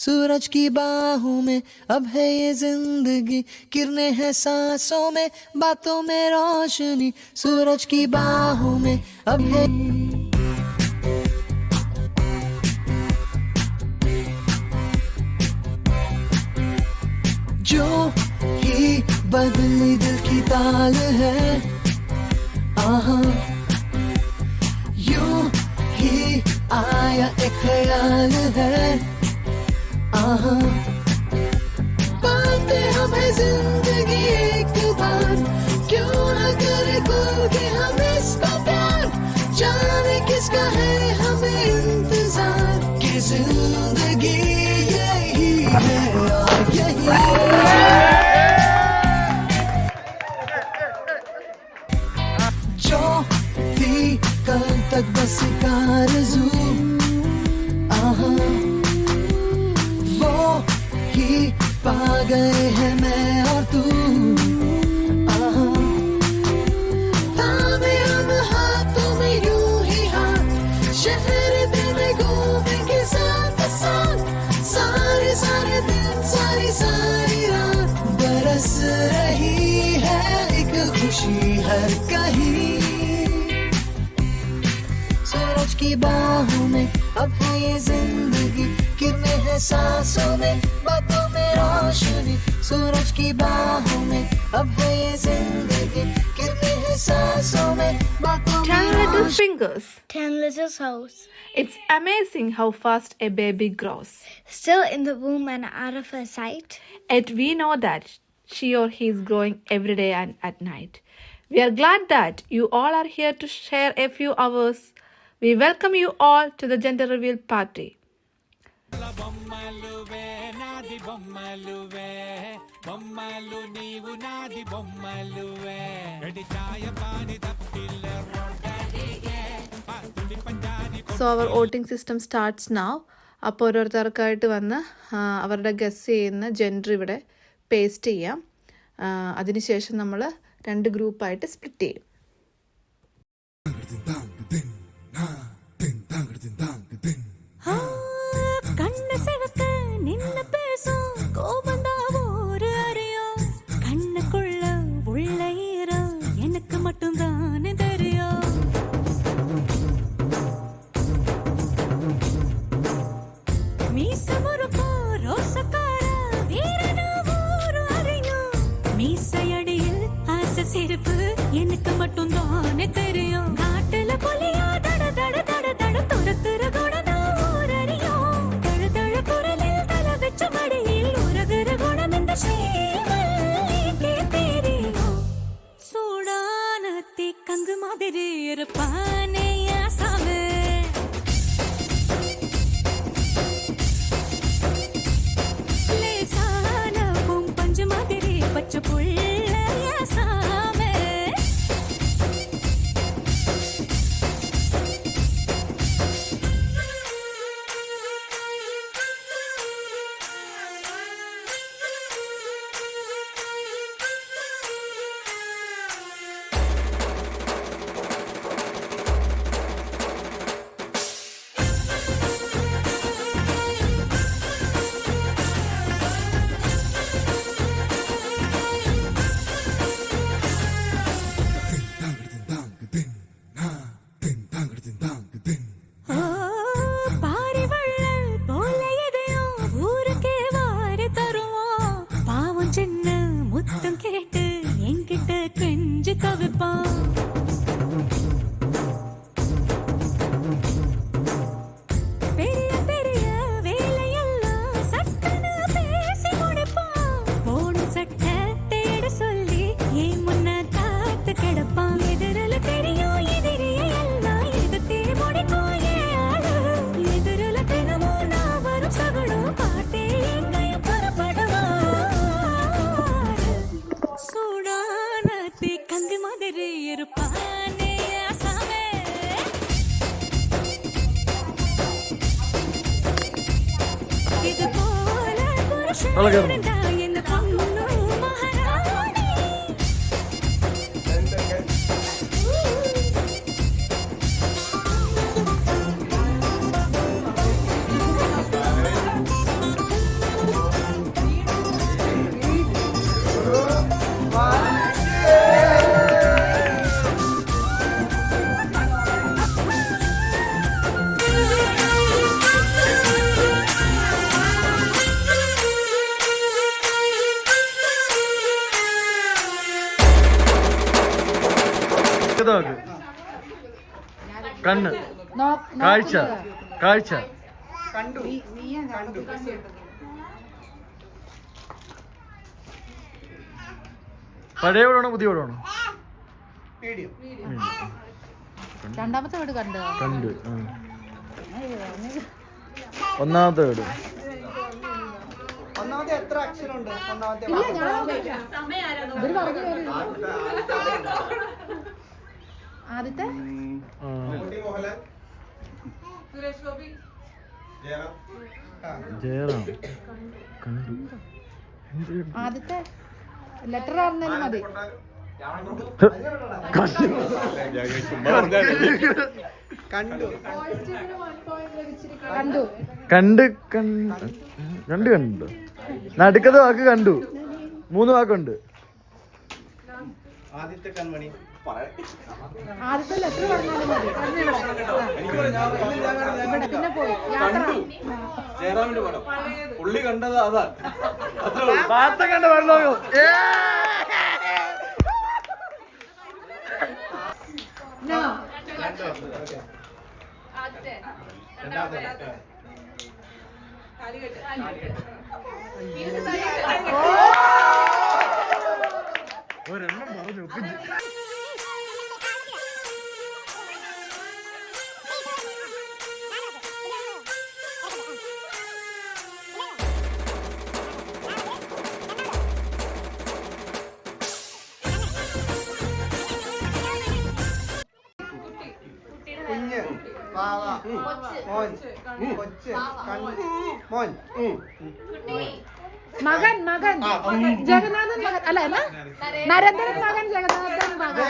सूरज की बाहों में अब है ये जिंदगी, किरणें हैं सांसों में, बातों में रोशनी। सूरज की बाहों में अब है जो ही बदली दिल की ताल है, आहा यूं ही आया एक ख्याल है, आहा पाते हमें जिंदगी एक बार, क्यों न करे खुल के हम इसका प्यार, जाने किसका है हमें इंतजार, कि जिंदगी यही है और यही है जो थी कल तक बस एक आरज़ू, आहा वो ही पा गए हैं मैं और तू, आहा थामे हम हाथों में यूं ही हाथ, शहर दिल में घूमेंगे साथ साथ, सारे सारे दिन सारी सारी रात, बरस रही है एक खुशी हर कहीं। सूरज की बाहों में अब है ये जिंदगी, किरणें हैं सांसों में, बातों में रोशनी। सूरज की बाहों में अब है ये जिंदगी, किरणें हैं सांसों में, बातों में 10 little Roshni. fingers. 10 little toes, It's amazing how fast a baby grows. still in the womb and out of her sight. Yet we know that she or he is growing every day and at night. We are glad that you all are here to share a few hours. We welcome you all to the gender reveal party. So our voting system starts now. അപ്പോൾ ഓരോരുത്തർക്കായിട്ട് വന്ന് അവരുടെ guess ചെയ്യുന്ന gender ഇവിടെ paste ചെയ്യാം. അതിനുശേഷം നമ്മൾ 2 ഗ്രൂപ്പായിട്ട് split ചെയ്യും. எனக்கு மட்டும் தானே தெரியும், காட்டுல புலியா தட தட தட தட துரத்துற கூட நான் ஊரறியும், தழு தழு குரலில் தலை வச்ச மடியில் உறகுற குணம் இந்த சேவல்லிக்கே தெரியும், சூடான தீக்கங்கு மாதிரி இருப்பானே ஆசாமி, லேசான பூம்பஞ்சு மாதிரி பச்சை புள்ள ஆசாமி. കണ്ണ്, കാഴ്ച, കാഴ്ച, പഴയ വീടാണോ പുതിയ വീടാണോ? രണ്ടാമത്തെ വീട് കണ്ടോ? കണ്ട്. ഒന്നാമത്തെ വീട് എത്ര അക്ഷരമുണ്ട്? ആദ്യത്തെ ജയറാം കണ്ടു. ആദ്യത്തെ ലെറ്റർ പറഞ്ഞാലും മതി. കണ്ടു കണ്ടു കണ്ട് രണ്ട് കണ്ടു. നടുക്കത്തെ വാക്ക് കണ്ടു. 3 വാക്കുണ്ട്. ആദ്യത്തെ കൺമണി ആദ്യത്തെ ലെറ്റർ പറഞ്ഞാലും മതി. ഇവിടെ പിന്നെ പോയി യാത്ര. ജയറാമിന്റെ പടം പുള്ളി കണ്ടത് അതാ. പാത്ത കണ്ട വെള്ളോ. ഒരെണ്ണം പറഞ്ഞു. കുഞ്ഞ്, വാവ, മോൻ, കൊച്ച്, മോൻ, മകൻ മകൻ ജഗന്നാഥൻ മകൻ അല്ല എന്നാ നരേന്ദ്രൻ മകൻ ജഗന്നാഥൻ മകൻ.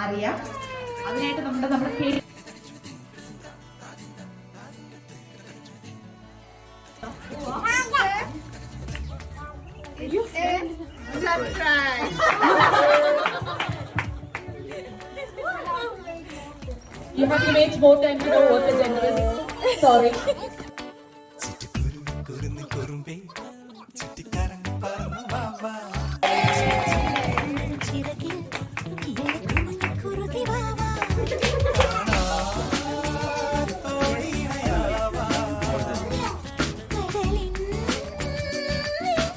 അറിയാം. അതിനായിട്ട് നമ്മുടെ പേര് You have to wait more time to know what the gender is. Sorry.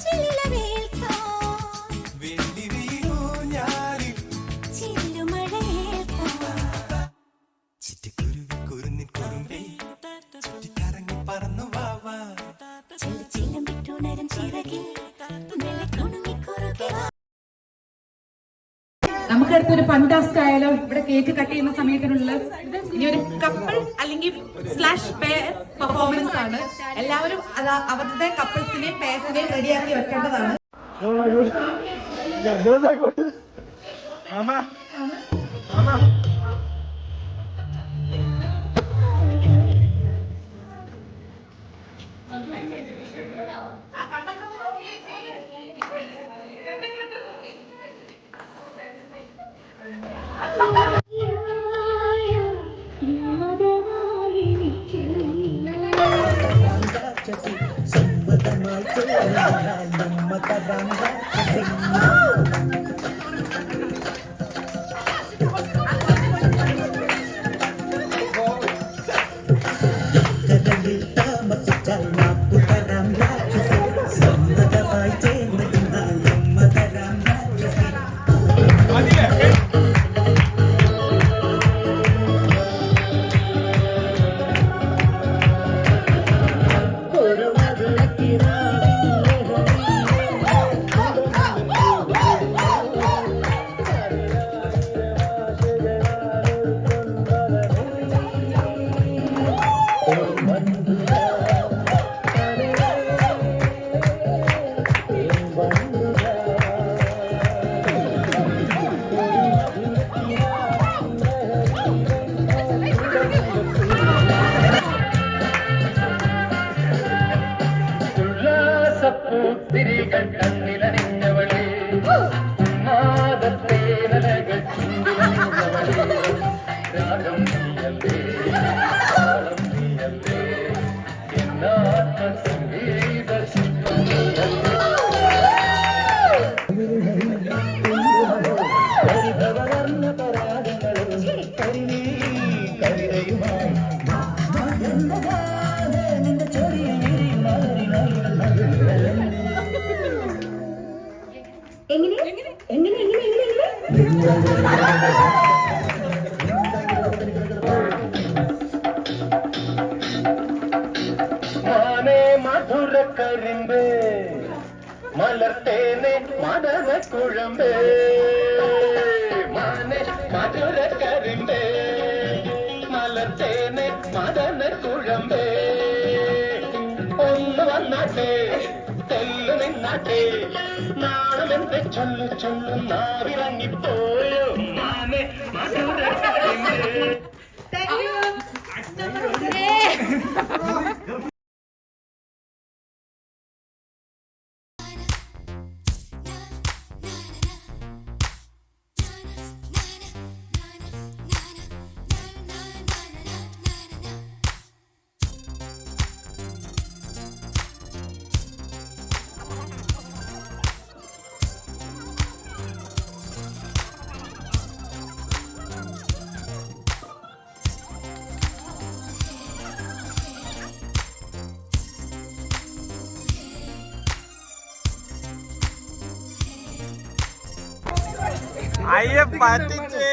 ചിലവേ എല്ലാവരുടെ അടുത്തും ഒരു ഫണ്ടാസ്റ്റ് ആയാലോ ഇവിടെ കേക്ക് കട്ട് ചെയ്യുന്ന സമയത്തിനുള്ള ഇനി ഒരു കപ്പിൾ അല്ലെങ്കിൽ സ്ലാഷ് പെയർ പെർഫോമൻസ് ആണ്. എല്ലാവരും അത് അവരുടെ കപ്പിൾസിനെയും പേഴ്സിനെയും റെഡിയാക്കി വെക്കേണ്ടതാണ്. മധുരക്കരിമ്പ് മലർത്തേനെ മദന കുഴമ്പ് മാനെ മധുരക്കരിമ്പ് മലർത്തേനെ മദന കുഴമ്പ് ഒന്ന് വന്നാട്ടെ തെല്ലു നിന്നാട്ടെ നാണമെന്ത് ചൊല്ലു ചൊല്ലു നാവിറങ്ങിപ്പോയോ മാനെ മധുരക്കരിമ്പ്. അയ്യ പറ്റിച്ചേ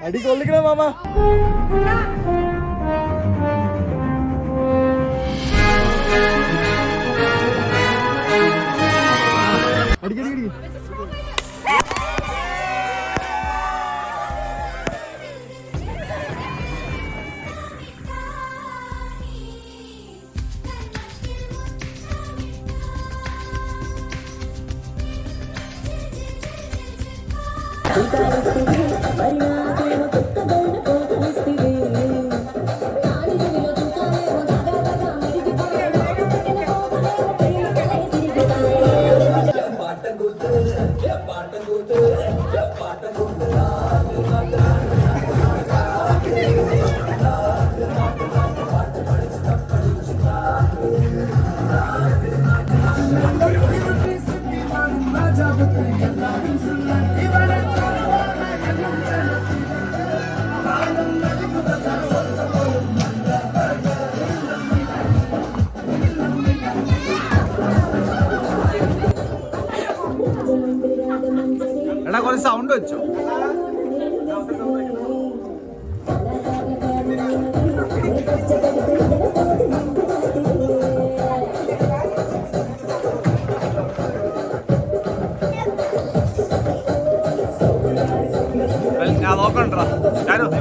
അടി കൊള്ളിക്കണേ മാമ. അടിക്കടി അടി. എടാ കുറച്ച് സൗണ്ട് വെച്ചോ. ഞാൻ നോക്കണ്ടാ ഞാനും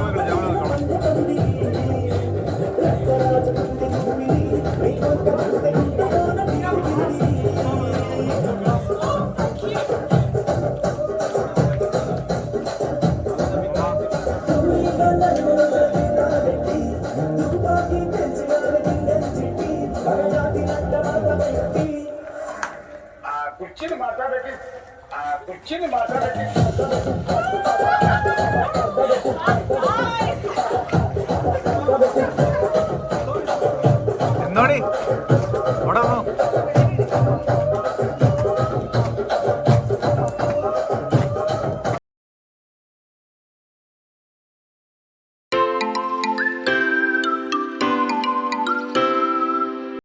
కుర్చీని మాట్లాడకి